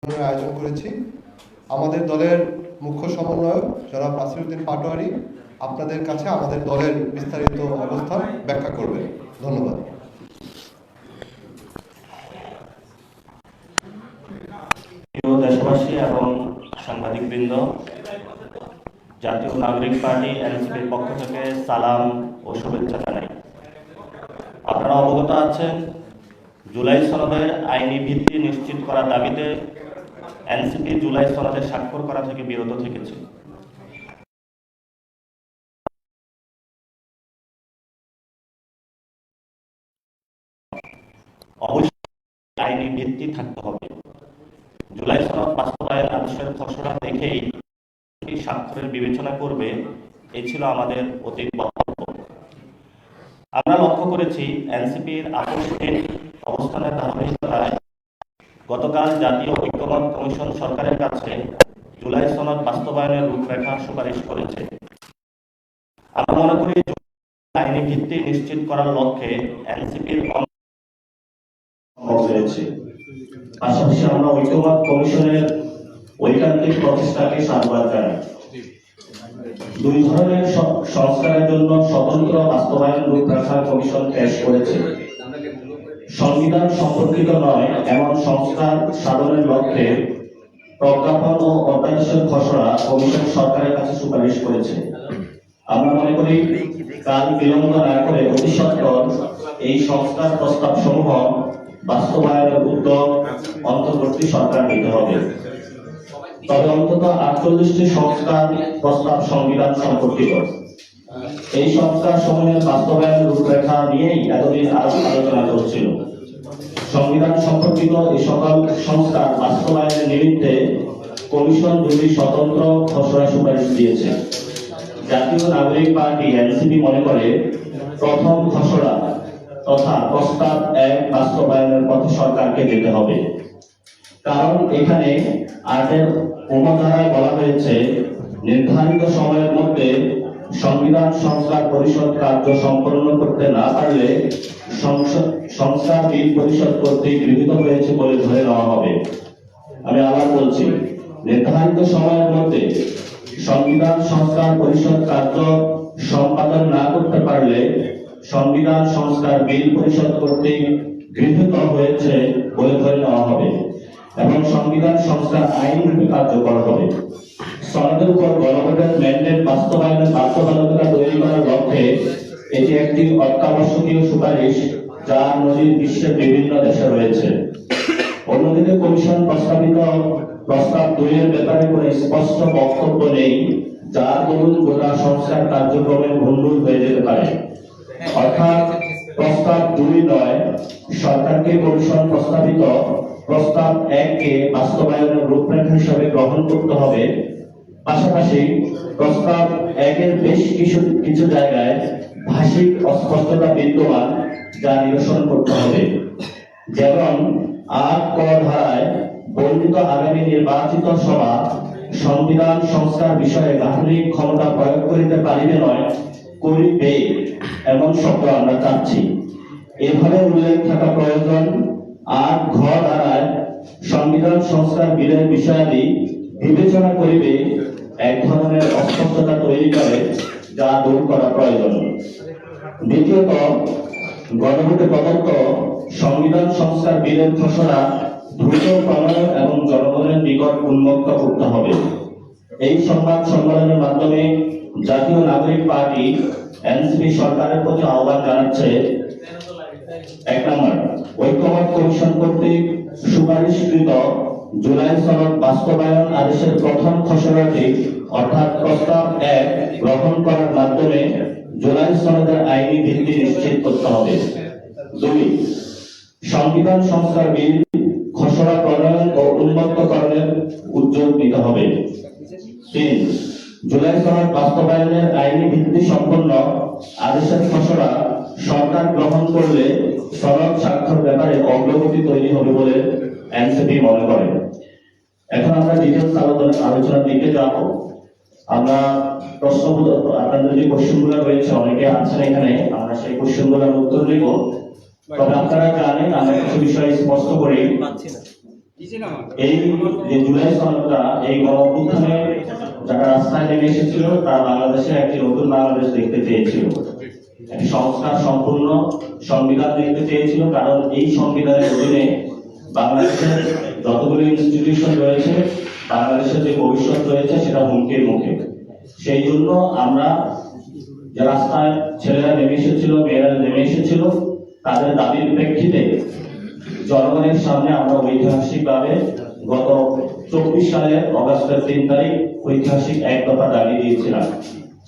আয়োজন করেছি। আমাদের দলের মুখ্য সমন্বয়ক জনাব নাসিরউদ্দিন পাটোয়ারি আপনাদের কাছে আমাদের দলের বিস্তারিত অবস্থান ব্যাখ্যা করবেন। ধন্যবাদ। প্রিয় দেশবাসী এবং সাংবাদিকবৃন্দ, জাতীয় নাগরিক পার্টি এনসিপির পক্ষ থেকে সালাম ও শুভেচ্ছা জানাই। আপনারা অবগত আছেন, জুলাই সনদের আইনি ভিত্তি নিশ্চিত করার দাবিতে এনসিপি জুলাই সনদে স্বাক্ষর করা থেকে বিরত থেকেছে। অবশ্যই আইনি ভিত্তি থাকতে হবে। জুলাই সনদ বাস্তবায়ন আদেশের খসড়া দেখেই স্বাক্ষরের বিবেচনা করবে, এই ছিল আমাদের অতীত বক্তব্য। আমরা লক্ষ্য করেছি এনসিপির আপসহীন অবস্থানের ধারাবাহিকতায় গতকাল জাতীয় ঐক্যমত্য কমিশন সরকারের কাছে জুলাই সনদ বাস্তবায়নের রূপরেখা সুপারিশ করেছে। আমরা মনে করি আইনি ভিত্তি নিশ্চিত করার লক্ষ্যে এনসিপির হয়েছে। পাশাপাশি আমরা ঐক্যমত্য কমিশনের ঐকান্তিক প্রচেষ্টাকে সাধুবাদ জানাই। দুই ধরনের সংস্কারের জন্য স্বতন্ত্র বাস্তবায়ন রূপরেখা কমিশন পেশ করেছে। সংবিধান সম্পর্কিত নয় এমন সংস্কার সাধনের লক্ষ্যে প্রজ্ঞাপন ও অধ্যাদেশের খসড়া কমিশন সরকারের কাছে সুপারিশ করেছে। আমরা মনে করি কাল বিলম্ব না করে অতি সত্বর এই সংস্কার প্রস্তাব সমূহ বাস্তবায়নের উদ্যোগ অন্তর্বর্তী সরকার নিতে হবে। তবে অন্তত 48টি সংস্কার প্রস্তাব সংবিধান সম্পর্কিত। এই সংস্কার সমূহের বাস্তবায়নের রূপরেখা নিয়েই এতদিন আলোচনা চলছিল। সংবিধান সম্পর্কিত এই সকল সংস্কার বাস্তবায়নের নিমিত্তে কমিশন দুটি স্বতন্ত্র খসড়া সুপারিশ দিয়েছে। জাতীয় নাগরিক পার্টি এনসিপি মনে করে প্রথম খসড়া তথা প্রস্তাব 1 বাস্তবায়নের পথে সরকারকে যেতে হবে। কারণ এখানে 8-এর উপধারায় বলা হয়েছে, নির্ধারিত সময়ের মধ্যে সংবিধান সংস্কার পরিষদ কার্য সম্পন্ন করতে না পারলে সংস্কার বিল পরিষদ কর্তৃক গৃহীত হয়েছে বলে ধরে নেওয়া হবে। আমি আবার বলছি, নির্ধারিত সময়ের মধ্যে সংবিধান সংস্কার পরিষদ কার্য সম্পাদন না করতে পারলে সংবিধান সংস্কার বিল পরিষদ কর্তৃক গৃহীত হয়েছে বলে ধরে নেওয়া হবে এবং সংবিধান সংস্কার আইন রূপে কার্যকর হবে। সনদের উপর গণভোটের ম্যান্ডেট বাস্তবায়নের বাধ্যবাধকতা তৈরি করার লক্ষ্যে এটি একটি অত্যাবশ্যকীয় সুপারিশ, যার নজির বিশ্বের বিভিন্ন দেশে রয়েছে। অন্যদিকে কমিশন প্রস্তাবিত প্রস্তাব 2-এর ব্যাপারে কোনো স্পষ্ট বক্তব্য নেই, যার দরুন গোটা সংস্কার কার্যক্রমে ভণ্ডুল হয়ে যেতে পারে। অর্থাৎ প্রস্তাব 2 নয়, সরকারকে কমিশন প্রস্তাবিত প্রস্তাব 1-কে বাস্তবায়নের রূপরেখা হিসাবে গ্রহণ করতে হবে। পাশাপাশি প্রস্তাব 1-এর বেশ কিছু জায়গায় ভাষিক অস্পষ্টতা বিদ্যমান, যা নিরসন করতে হবে। যেমন 8 ক ধারায় বর্ণিত আগামী নির্বাচিত সভা সংবিধান সংস্কার বিষয়ে গাঠনিক ক্ষমতা প্রয়োগ করিতে পারিবে নয়, করিবে এমন শব্দ আমরা চাচ্ছি। এভাবে উল্লেখ থাকা প্রয়োজন। 8 ঘ ধারায় সংবিধান সংস্কার বিলের বিষয়াদি বিবেচনা করিবে এক ধরনের অস্পষ্টতা তৈরি করে, যা দূর করা প্রয়োজন। দ্বিতীয়ত, গণভোটে প্রদত্ত সংবিধান সংস্কার বিলের খসড়া দ্রুত প্রণয়ন এবং জনগণের নিকট উন্মুক্ত করতে হবে। এই সংবাদ সম্মেলনের মাধ্যমে জাতীয় নাগরিক পার্টি এনসিপি সরকারের প্রতি আহ্বান জানাচ্ছে, 1 নম্বর, ঐক্যমত্য কমিশন কর্তৃক সুপারিশকৃত জুলাই সনদ বাস্তবায়ন আদেশের প্রথম খসড়াটি অর্থাৎ প্রস্তাব 1 গ্রহণ করার মাধ্যমে জুলাই সনদের আইনি ভিত্তি নিশ্চিত করতে হবে। 2, সংবিধান সংস্কার বিল খসড়া প্রণয়ন ও উন্মুক্তকরণের উদ্যোগ নিতে হবে। 3, জুলাই সনদ বাস্তবায়নের আইনি ভিত্তি সম্পন্ন আদেশের খসড়া সরকার গ্রহণ করলে সনদ স্বাক্ষর ব্যাপারে অগ্রগতি তৈরি হবে বলে এনসিপি মনে করে। এখন আমরা ডিটেইলস আলোচনার দিকে যাব। আমরা প্রশ্নগুলো, আপনাদের যে কোশ্চেনগুলো রয়েছে, অনেকে আছেন এখানে, আমরা সেই কোশ্চেনগুলোর উত্তর দেব। তবে আপনারা জানেন, আমরা কিছু বিষয় স্পষ্ট করে এই যে জুলাই সনদটা, এই গণঅভ্যুত্থানে যারা রাস্তায় নেমে এসেছিল তারা বাংলাদেশে একটি নতুন বাংলাদেশ দেখতে চেয়েছিল, একটি সংস্কার সম্পূর্ণ সংবিধান দেখতে চেয়েছিল। কারণ এই সংবিধানের অধীনে বাংলাদেশের যতগুলো ইনস্টিটিউশন রয়েছে, বাংলাদেশের যে ভবিষ্যৎ রয়েছে সেটা হুমকির মুখে। সেই জন্য আমরা যে রাস্তায় ছেলেরা নেমে এসেছিল, মেয়েরা নেমে এসেছিল, তাদের দাবির প্রেক্ষিতে জনগণের সামনে আমরা ঐতিহাসিকভাবে গত 24 সালের অগাস্টের 3 তারিখ ঐতিহাসিক এক দফা দাবি দিয়েছিলাম।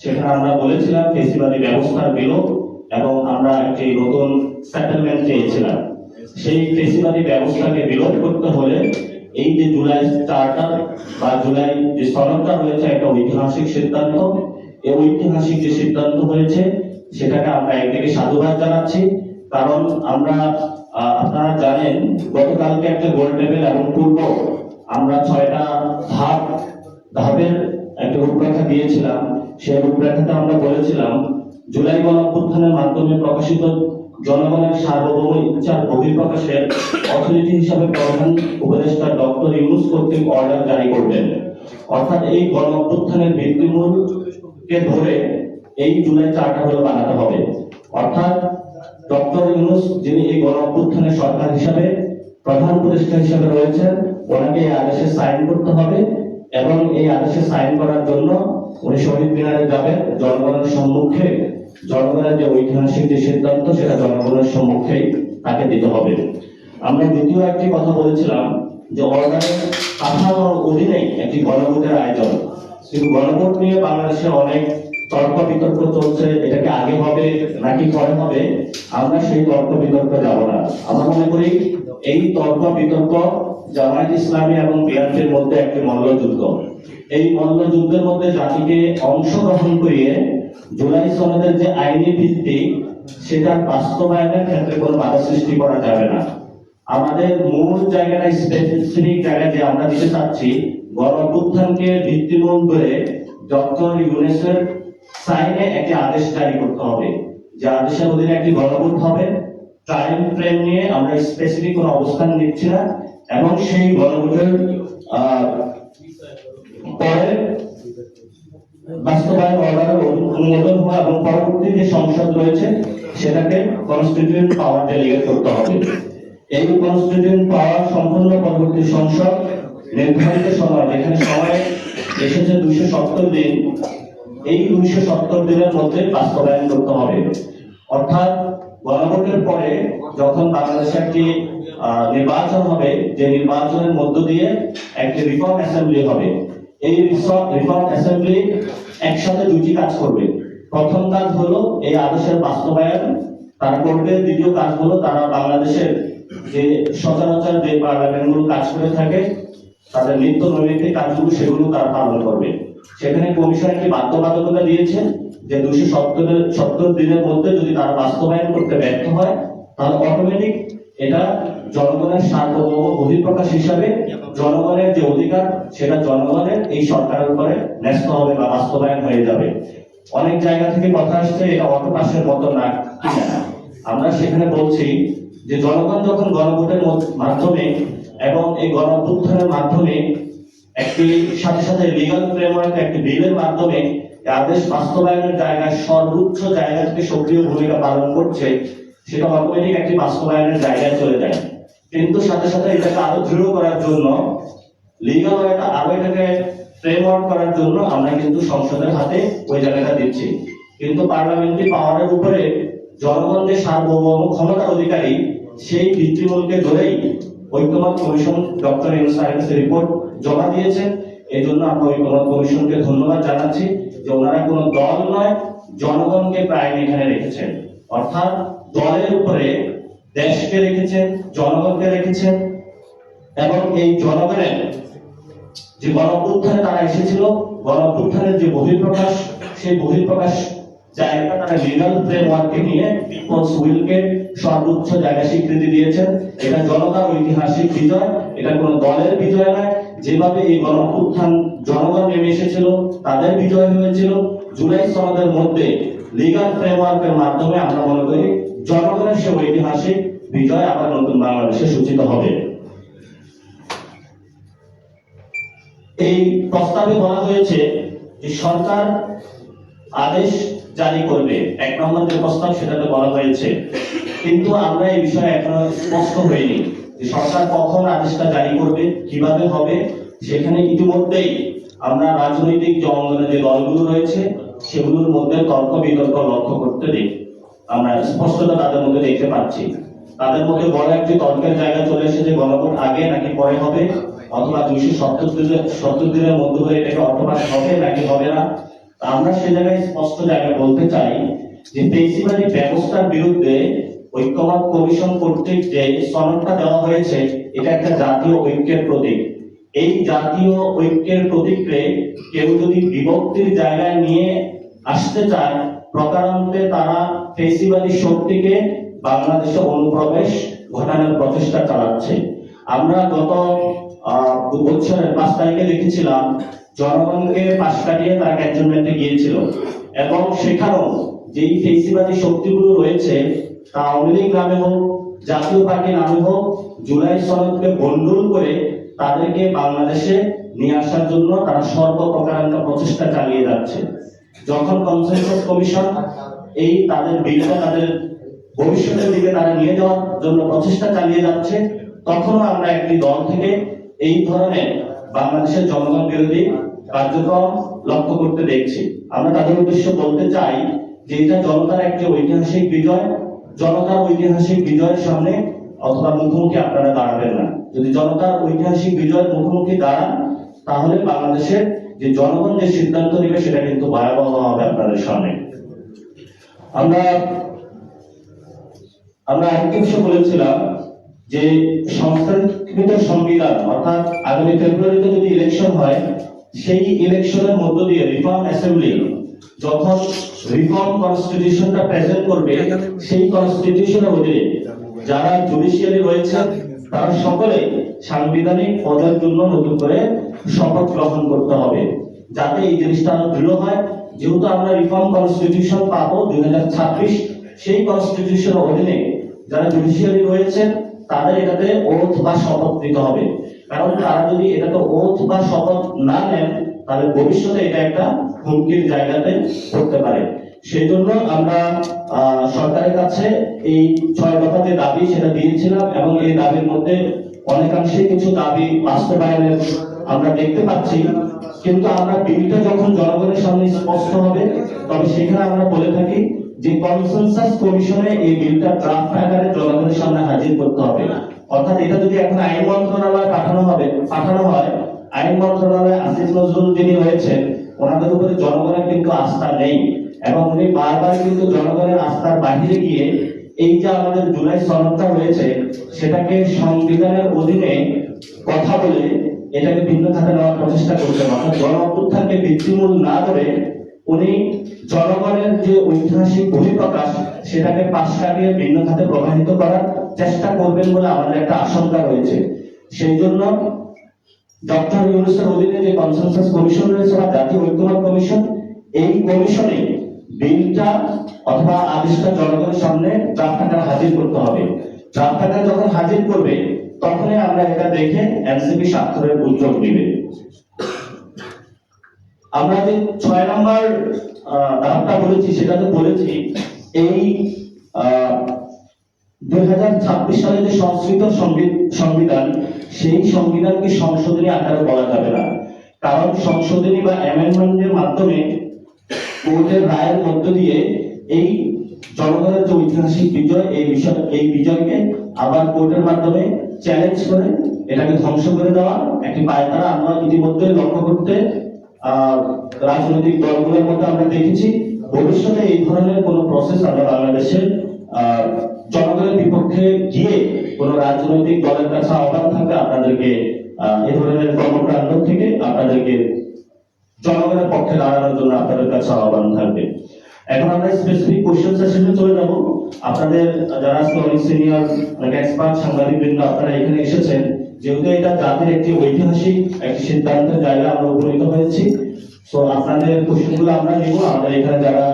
সেখানে আমরা বলেছিলাম ফেসিবাদী ব্যবস্থার বিলোপ এবং আমরা একটি নতুন সেটেলমেন্ট চেয়েছিলাম। সেই ফেসিবাদী ব্যবস্থাকে বিলোপ করতে হলে এই যে জুলাই চার্টার বা জুলাই যে সনদটা রয়েছে একটা ঐতিহাসিক সিদ্ধান্ত। এই ঐতিহাসিক যে সিদ্ধান্ত হয়েছে সেটাকে আমরা একদিকে সাধুবাদ জানাচ্ছি, কারণ আমরা আপনারা জানেন গতকালকে একটা গোল টেবিল এবং পূর্ব আমরা 6টা ধাপের একটা রূপরেখা দিয়েছিলাম। সেই রূপরেখাতে আমরা বলেছিলাম জুলাই গণঅভ্যুত্থানের মাধ্যমে প্রকাশিত জনগণের সার্বভৌম ইচ্ছার বহিঃপ্রকাশের অথরিটি হিসাবে প্রধান উপদেষ্টা ডক্টর ইউনূস কর্তৃক অর্ডার জারি করবেন। অর্থাৎ এই গণঅভ্যুত্থানের ভিত্তিমূলকে ধরে এই জুলাই চার্টার হলো বানাতে হবে। অর্থাৎ ডক্টর ইউনূস যিনি এই গণঅভ্যুত্থানের সরকার হিসাবে প্রধান উপদেষ্টা হিসাবে রয়েছেন, ওনাকে এই আদেশে সাইন করতে হবে এবং এই আদেশে সাইন করার জন্য উনি শহীদ মিনারে যাবেন। জনগণের সম্মুখে জনগণের যে ঐতিহাসিক যে সিদ্ধান্ত সেটা জনগণের সম্মুখেই তাকে দিতে হবে। আমরা দ্বিতীয় একটি কথা বলেছিলাম যে অর্ডারের কাঠামোর অধীনে একটি গণভোটের আয়োজন। কিন্তু গণভোট নিয়ে বাংলাদেশে অনেক তর্ক বিতর্ক চলছে, এটাকে আগে হবে নাকি পরে হবে। আমরা সেই তর্ক বিতর্ক যাব না। আমরা মনে করি এই তর্ক বিতর্ক জামায়াত ইসলামী এবং বিএনপির মধ্যে একটি মল্লযুদ্ধ। এই মল্লযুদ্ধের মধ্যে জাতিকে অংশগ্রহণ করিয়ে জুলাই সনদের যে আইনি ভিত্তি সেটার বাস্তবায়নের ক্ষেত্রে কোনো বাধা সৃষ্টি করা যাবে না। আমাদের মূল জায়গাটা স্পেসিফিক জায়গা যে আমরা দিতে চাচ্ছি, গণঅভ্যুত্থানকে ভিত্তিমূল করে ডক্টর ইউনূসের সাইনে একটি আদেশ জারি করতে হবে, যে আদেশের অধীনে একটি গণভোট হবে। টাইম ফ্রেম নিয়ে আমরা স্পেসিফিক কোনো অবস্থান নিচ্ছি না এবং সেই গণভোটের পরে বাস্তবায়ন অর্ডারের অনুমোদন হওয়া এবং পরবর্তী যে সংসদ রয়েছে সেটাকে কনস্টিটিউয়েন্ট পাওয়ার ডেলিগেট করতে হবে। এই কনস্টিটিউয়েন্ট পাওয়ার সম্পূর্ণ পরবর্তী সংসদ নির্ধারিত সময়, যেখানে সময় এসেছে 270 দিন, এই 270 দিনের মধ্যে বাস্তবায়ন করতে হবে। অর্থাৎ গণভোটের পরে যখন বাংলাদেশে একটি নির্বাচন হবে, যে নির্বাচনের মধ্য দিয়ে একটি রিফর্ম অ্যাসেম্বলি হবে। এই রিফর্ম অ্যাসেম্বলি একসাথে দুটি কাজ করবে। প্রথম কাজ হলো এই আদেশের বাস্তবায়ন তারা করবে। দ্বিতীয় কাজ হলো তারা বাংলাদেশের যে সচরাচর যে পার্লামেন্টগুলো কাজ করে থাকে তাদের নিত্য নৈমিত্তিক কাজগুলো সেগুলো তারা পালন করবে। সেখানে কমিশন একটি বাধ্যবাধকতা দিয়েছে যে 270 দিনের মধ্যে যদি তারা বাস্তবায়ন করতে ব্যর্থ হয় তাহলে অটোমেটিক এটা জনগণের সার্বভৌম বহিঃপ্রকাশ হিসাবে জনগণের যে অধিকার সেটা জনগণের এই সরকারের উপরে ন্যস্ত হবে বা বাস্তবায়ন হয়ে যাবে। অনেক জায়গা থেকে কথা আসছে এটা অটোপাসের মতো না। আমরা সেখানে বলছি যে জনগণ যখন গণভোটের মাধ্যমে এবং এই গণঅভ্যুত্থানের মাধ্যমে একটি সাথে সাথে লিগ্যাল ফ্রেমওয়ার্ক একটি বিলের মাধ্যমে আদেশ বাস্তবায়নের জায়গায় সর্বোচ্চ জায়গা থেকে সক্রিয় ভূমিকা পালন করছে, সেটা অটোমেটিক একটি বাস্তবায়নের জায়গায় চলে যায়। কিন্তু সাথে সাথে এটাকে আরো দৃঢ় করার জন্য লিগ্যাল ওয়েটা আরো এটাকে ফ্রেমওয়ার্ক করার জন্য আমরা কিন্তু সংসদের হাতে ওই জায়গাটা দিচ্ছি। কিন্তু পার্লামেন্টারি পাওয়ারের উপরে জনগণ যে সার্বভৌম ক্ষমতার অধিকারী সেই ভিত্তিমূলকে ধরেই ঐক্যমত কমিশন ডক্টর ইউনূস সাহেবের রিপোর্ট জমা দিয়েছেন। এই জন্য আমরা ঐক্যমত কমিশনকে ধন্যবাদ জানাচ্ছি যে ওনারা কোনো দল নয়, জনগণকে প্রায় এখানে রেখেছেন। অর্থাৎ দলের উপরে দেশকে রেখেছেন, জনগণকে রেখেছেন এবং এই জনগণের যে গণঅভ্যুত্থানে তারা এসেছিল, গণঅভ্যুত্থানের যে বহিঃপ্রকাশ, সেই বহিঃপ্রকাশ জায়গাটা তারা লিগ্যাল ফ্রেমওয়ার্ককে নিয়ে পিপলস উইলকে সর্বোচ্চ জায়গা স্বীকৃতি দিয়েছেন। এটা জনতার ঐতিহাসিক বিজয়, এটা কোনো দলের বিজয় নয়। যেভাবে এই গণঅভ্যুত্থান জনগণ নেমে এসেছিল তাদের বিজয় হয়েছিল, জুলাই সনদের মধ্যে লিগ্যাল ফ্রেমওয়ার্কের মাধ্যমে আমরা মনে করি জনগণের সে ঐতিহাসিক বিজয় আবার নতুন বাংলাদেশে সূচিত হবে। এই প্রস্তাবে বলা হয়েছে যে সরকার আদেশ জারি করবে, 1 নম্বর যে প্রস্তাব সেটাতে বলা হয়েছে, কিন্তু আমরা এই বিষয়ে এখনো স্পষ্ট হইনি যে সরকার কখন আদেশটা জারি করবে, কিভাবে হবে। সেখানে ইতিমধ্যেই আমরা রাজনৈতিক যে অঙ্গনে যে দলগুলো রয়েছে সেগুলোর মধ্যে তর্ক বিতর্ক লক্ষ্য করতে দিই, আমরা স্পষ্টতা তাদের মধ্যে দেখতে পাচ্ছি। তাদের মধ্যে বড় একটি তর্কের জায়গা চলে এসেছে, গণভোট আগে নাকি পরে হবে, অথবা 270 দিনের মধ্যে হয়ে এটাকে অটোপাস হবে নাকি হবে না। আমরা সে জায়গায় স্পষ্ট জায়গায় বলতে চাই যে ফেসিবাদী ব্যবস্থার বিরুদ্ধে ঐক্যমত কমিশন কর্তৃক যে সনদটা দেওয়া হয়েছে এটা একটা জাতীয় ঐক্যের প্রতীক। এই জাতীয় ঐক্যের প্রতীককে কেউ যদি বিভক্তির জায়গায় নিয়ে আসতে চায়, প্রকারান্তে তারা ফেসিবাদী শক্তিকে বাংলাদেশে অনুপ্রবেশ ঘটানোর প্রচেষ্টা চালাচ্ছে। আমরা গত বছরের 5 তারিখে দেখেছিলাম জনগণকে পাশ কাটিয়ে তারা ক্যান্টনমেন্টে গিয়েছিল, এবং সেখানেও যেই ফেসিবাদী শক্তিগুলো রয়েছে তা আওয়ামী লীগ নামে হোক, জাতীয় পার্টি নামে হোক, জুলাই সনদকে বন্ডুল করে তাদেরকে বাংলাদেশে নিয়ে আসার জন্য তারা সর্বপ্রকারান্ত প্রচেষ্টা চালিয়ে যাচ্ছে। যখন কনসেনসাস কমিশন এই তাদের বিলটা তাদের ভবিষ্যতের দিকে তারা নিয়ে যাওয়ার জন্য প্রচেষ্টা চালিয়ে যাচ্ছে, তখনও আমরা একটি দল থেকে এই ধরনের বাংলাদেশের জনগণ বিরোধী কার্যক্রম লক্ষ্য করতে দেখছি। আমরা তাদের উদ্দেশ্য বলতে চাই যে এটা জনতার একটি ঐতিহাসিক বিজয়। জনতার ঐতিহাসিক বিজয়ের সামনে অথবা মুখোমুখি আপনারা দাঁড়াবেন না। যদি জনতার ঐতিহাসিক বিজয়ের মুখোমুখি দাঁড়ান তাহলে বাংলাদেশের যে জনগণ যে সিদ্ধান্ত নেবে সেটা কিন্তু ভয়াবহ হবে আপনাদের সামনে। আমরা আরেকটি বিষয় বলেছিলাম যে সংস্কারকৃত সংবিধান অর্থাৎ আগামী ফেব্রুয়ারিতে যদি ইলেকশন হয়, সেই ইলেকশনের মধ্য দিয়ে রিফর্ম অ্যাসেম্বলি যখন রিফর্ম কনস্টিটিউশনটা প্রেজেন্ট করবে, সেই কনস্টিটিউশনের অধীনে যারা জুডিশিয়ারি রয়েছে তারা সকলে সাংবিধানিক পদের জন্য নতুন করে শপথ গ্রহণ করতে হবে, যাতে এই জিনিসটা আরো দৃঢ় হয়। যেহেতু আমরা রিফর্ম কনস্টিটিউশন পাবো 2026, সেই কনস্টিটিউশনের অধীনে যারা জুডিশিয়ারি রয়েছেন তাদের এটাতে ওথ বা শপথ নিতে হবে, কারণ তারা যদি এটাতে ওথ বা শপথ না নেন তাহলে ভবিষ্যতে এটা একটা হুমকির জায়গাতে পড়তে পারে। সেই জন্য আমরা সরকারের কাছে এই 6 দফা যে দাবি সেটা দিয়েছিলাম, এবং এই দাবির মধ্যে অনেকাংশে কিছু দাবি বাস্তবায়নের আমরা দেখতে পাচ্ছি। কিন্তু আমরা বিলটা যখন জনগণের সামনে স্পষ্ট হবে তবে সেখানে আমরা বলে থাকি যে কনসেনসাস কমিশনে এই বিলটা ড্রাফট আকারে জনগণের সামনে হাজির করতে হবে। অর্থাৎ এটা যদি এখন আইন মন্ত্রণালয়ে পাঠানো হয়, আইন মন্ত্রণালয়ে আসিফ নজরুল যিনি রয়েছেন ওনাদের উপরে জনগণের কিন্তু আস্থা নেই, এবং উনি বারবার কিন্তু জনগণের আস্থার বাহিরে গিয়ে এই যে আমাদের জুলাই সনদটা রয়েছে সেটাকে সংবিধানের অধীনে কথা বলে এটাকে ভিন্ন খাতে নেওয়ার প্রচেষ্টা করছেন। অর্থাৎ গণ অভ্যুত্থানকে ভিত্তিমূল না করে উনি জনগণের যে ঐতিহাসিক বহিঃপ্রকাশ সেটাকে পাশ কাটিয়ে ভিন্ন খাতে প্রবাহিত করার চেষ্টা করবেন বলে আমাদের একটা আশঙ্কা রয়েছে। সেই জন্য ডক্টর ইউনূসের অধীনে যে কনসেনসাস কমিশন রয়েছে বা জাতীয় ঐক্যমত কমিশন, এই কমিশনে বিলটা অথবা আদেশটা জনগণের সামনে ড্রাফট আকারে হাজির করতে হবে। ড্রাফট আকারে যখন হাজির করবে তখনই আমরা এটা দেখে এনসিপি স্বাক্ষরের উদ্যোগ নেবে। আমরা যে 6 নম্বর ধাপটা বলেছি সেটাতে বলেছি এই 2026 সালে যে সংস্কৃত সংবিধান, সেই সংবিধানকে সংশোধনী আকারে বলা যাবে না, কারণ সংশোধনী বা অ্যামেন্ডমেন্টের মাধ্যমে কোর্টের রায়ের মধ্য দিয়ে এই জনগণের যে ঐতিহাসিক বিজয় এই বিজয়কে আবার কোর্টের মাধ্যমে চ্যালেঞ্জ করে এটাকে ধ্বংস করে দেওয়া একটি পায়তারা আমরা ইতিমধ্যে লক্ষ্য করতে রাজনৈতিক দলগুলোর মধ্যে আমরা দেখেছি। ভবিষ্যতে এই ধরনের কোন প্রসেস আমরা বাংলাদেশে জনগণের বিপক্ষে গিয়ে কোন রাজনৈতিক দলের কাছে আহ্বান থাকবে আপনাদেরকে এই ধরনের কর্মকাণ্ড থেকে আপনাদেরকে জনগণের পক্ষে দাঁড়ানোর জন্য আপনাদের কাছে আহ্বান থাকবে। এখন আমরা স্পেসিফিক কোশ্চেন সেশনে চলে যাব। আপনাদের যারা অনেক সিনিয়র এক্সপার্ট সাংবাদিকবৃন্দ আপনারা এখানে এসেছেন, যেহেতু এটা জাতির একটি ঐতিহাসিক একটি সিদ্ধান্তের জায়গা আমরা উপনীত হয়েছি, তো আপনাদের কোশ্চেনগুলো আমরা নিব। আমাদের এখানে যারা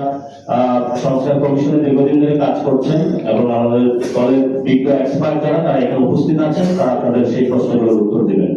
সংস্কার কমিশনে দীর্ঘদিন ধরে কাজ করছেন এবং আমাদের দলের বিজ্ঞ এক্সপার্ট যারা তারা এখানে উপস্থিত আছেন, তারা আপনাদের সেই প্রশ্নগুলোর উত্তর দিবেন।